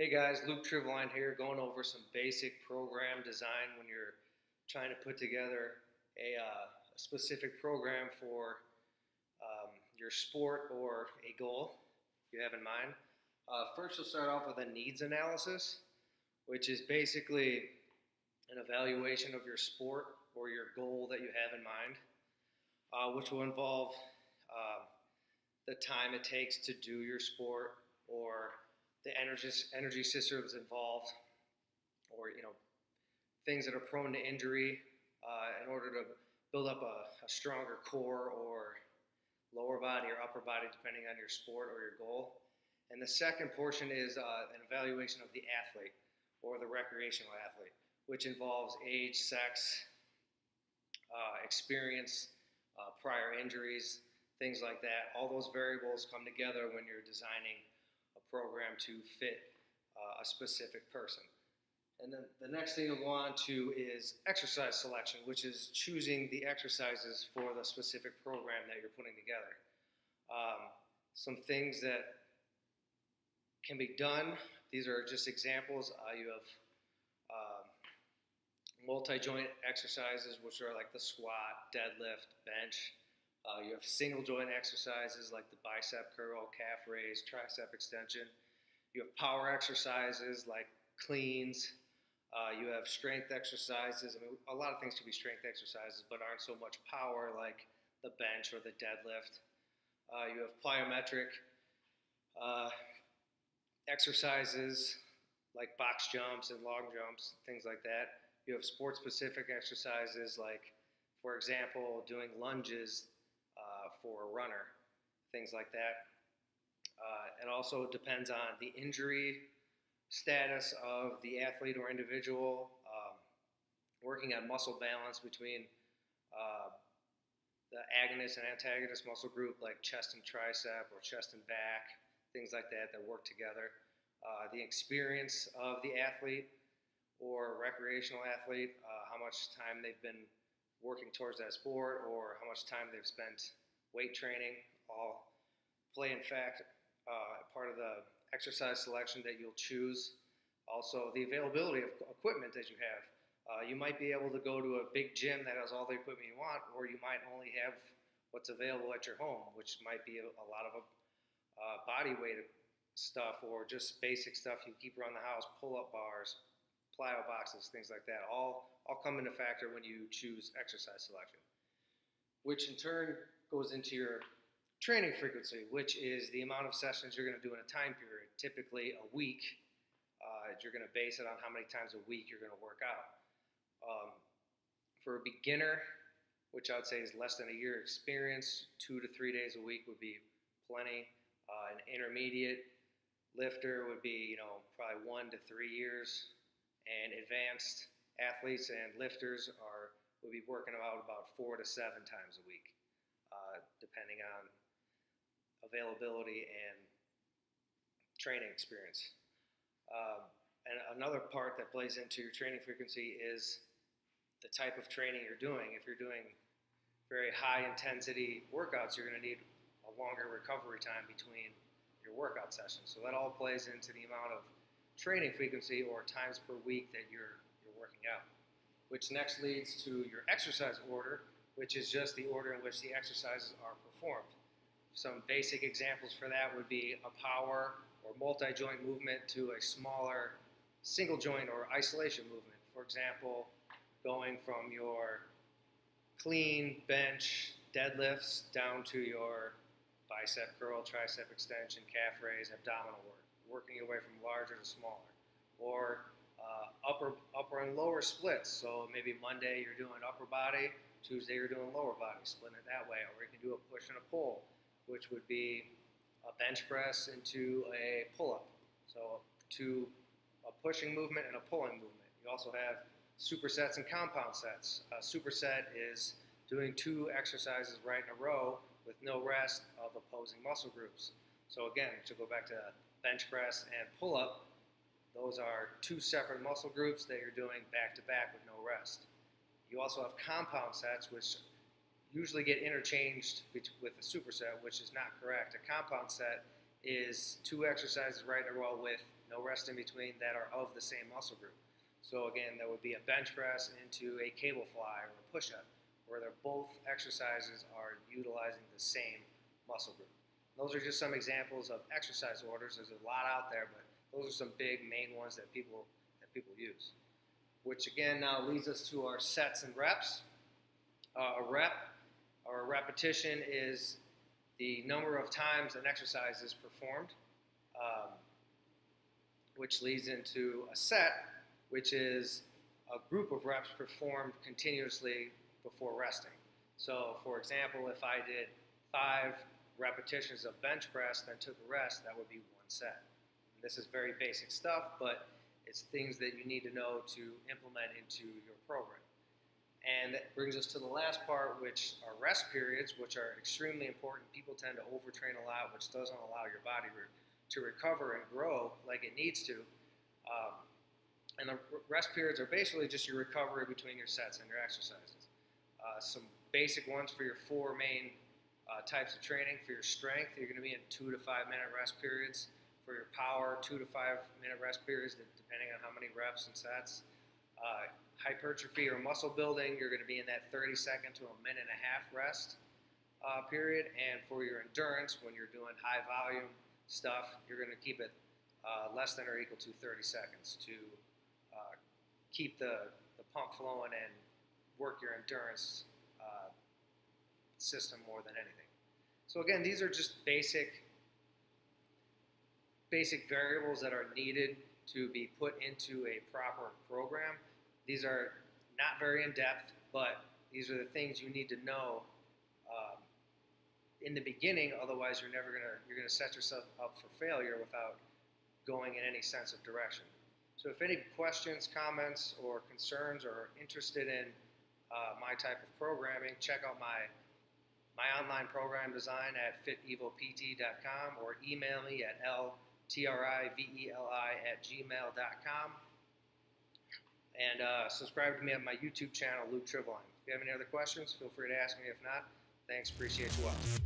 Hey guys, Luke Triveline here, going over some basic program design when you're trying to put together a specific program for your sport or a goal you have in mind. First, you'll start off with a needs analysis, which is basically an evaluation of your sport or your goal that you have in mind, which will involve the time it takes to do your sport or the energy systems involved, or things that are prone to injury, in order to build up a stronger core or lower body or upper body, depending on your sport or your goal. And the second portion is an evaluation of the athlete or the recreational athlete, which involves age, sex, experience, prior injuries, things like that. All those variables come together when you're designing a program to fit a specific person. And then the next thing you'll go on to is exercise selection, which is choosing the exercises for the specific program that you're putting together. Some things that can be done, these are just examples. You have multi-joint exercises, which are like the squat, deadlift, bench. You have single joint exercises like the bicep curl, calf raise, tricep extension. You have power exercises like cleans. You have strength exercises. I mean, a lot of things can be strength exercises, but aren't so much power like the bench or the deadlift. You have plyometric exercises like box jumps and long jumps, things like that. You have sport-specific exercises like, for example, doing lunges for a runner, things like that. It also depends on the injury status of the athlete or individual, working on muscle balance between the agonist and antagonist muscle group like chest and tricep or chest and back, things like that work together. The experience of the athlete or recreational athlete, how much time they've been working towards that sport or how much time they've spent weight training, all play in fact part of the exercise selection that you'll choose. Also, the availability of equipment that you have. You might be able to go to a big gym that has all the equipment you want, or you might only have what's available at your home, which might be a lot of body weight stuff or just basic stuff you keep around the house, pull-up bars, plyo boxes, things like that. All come into factor when you choose exercise selection, which in turn goes into your training frequency, which is the amount of sessions you're going to do in a time period, typically a week. You're going to base it on how many times a week you're going to work out. For a beginner, which I would say is less than a year experience, 2 to 3 days a week would be plenty. An intermediate lifter would be, probably 1 to 3 years, and advanced athletes and lifters would be working about 4 to 7 times a week, depending on availability and training experience. And another part that plays into your training frequency is the type of training you're doing. If you're doing very high intensity workouts, you're going to need a longer recovery time between your workout sessions. So that all plays into the amount of training frequency or times per week that you're working out, which next leads to your exercise order, which is just the order in which the exercises are performed. Some basic examples for that would be a power or multi-joint movement to a smaller single joint or isolation movement. For example, going from your clean, bench, deadlifts down to your bicep curl, tricep extension, calf raise, abdominal work, working your way from larger to smaller. Or upper and lower splits. So maybe Monday you're doing upper body, Tuesday you're doing lower body, splitting it that way. Or you can do a push and a pull, which would be a bench press into a pull-up. So a pushing movement and a pulling movement. You also have supersets and compound sets. A superset is doing 2 exercises right in a row with no rest of opposing muscle groups. So again, to go back to bench press and pull-up, those are 2 separate muscle groups that you're doing back-to-back with no rest. You also have compound sets, which usually get interchanged with a superset, which is not correct. A compound set is 2 exercises right in a row with no rest in between, that are of the same muscle group. So again, that would be a bench press into a cable fly or a push-up, where they're both exercises are utilizing the same muscle group. Those are just some examples of exercise orders. There's a lot out there, but those are some big main ones that people use. Which again now leads us to our sets and reps. A rep or a repetition is the number of times an exercise is performed, which leads into a set, which is a group of reps performed continuously before resting. So for example, if I did 5 repetitions of bench press, then took a rest, that would be 1 set. And this is very basic stuff, but it's things that you need to know to implement into your program. And that brings us to the last part, which are rest periods, which are extremely important. People tend to overtrain a lot, which doesn't allow your body to recover and grow like it needs to. And the rest periods are basically just your recovery between your sets and your exercises. Some basic ones for your 4 main types of training. For your strength, you're going to be in 2 to 5 minute rest periods. For your power, 2 to 5 minute rest periods, depending on how many reps and sets. Hypertrophy or muscle building, you're going to be in that 30-second to a minute and a half rest period. And for your endurance, when you're doing high volume stuff, you're going to keep it less than or equal to 30 seconds to keep the pump flowing and work your endurance system more than anything. So again, these are just basic variables that are needed to be put into a proper program. These are not very in-depth, but these are the things you need to know in the beginning. Otherwise, you're gonna set yourself up for failure without going in any sense of direction. So if any questions, comments, or concerns, or interested in my type of programming, check out my online program design at fitevopt.com, or email me at ltriveli@gmail.com. And subscribe to me on my YouTube channel, Luke Triveline. If you have any other questions, feel free to ask me. If not, thanks. Appreciate you watching.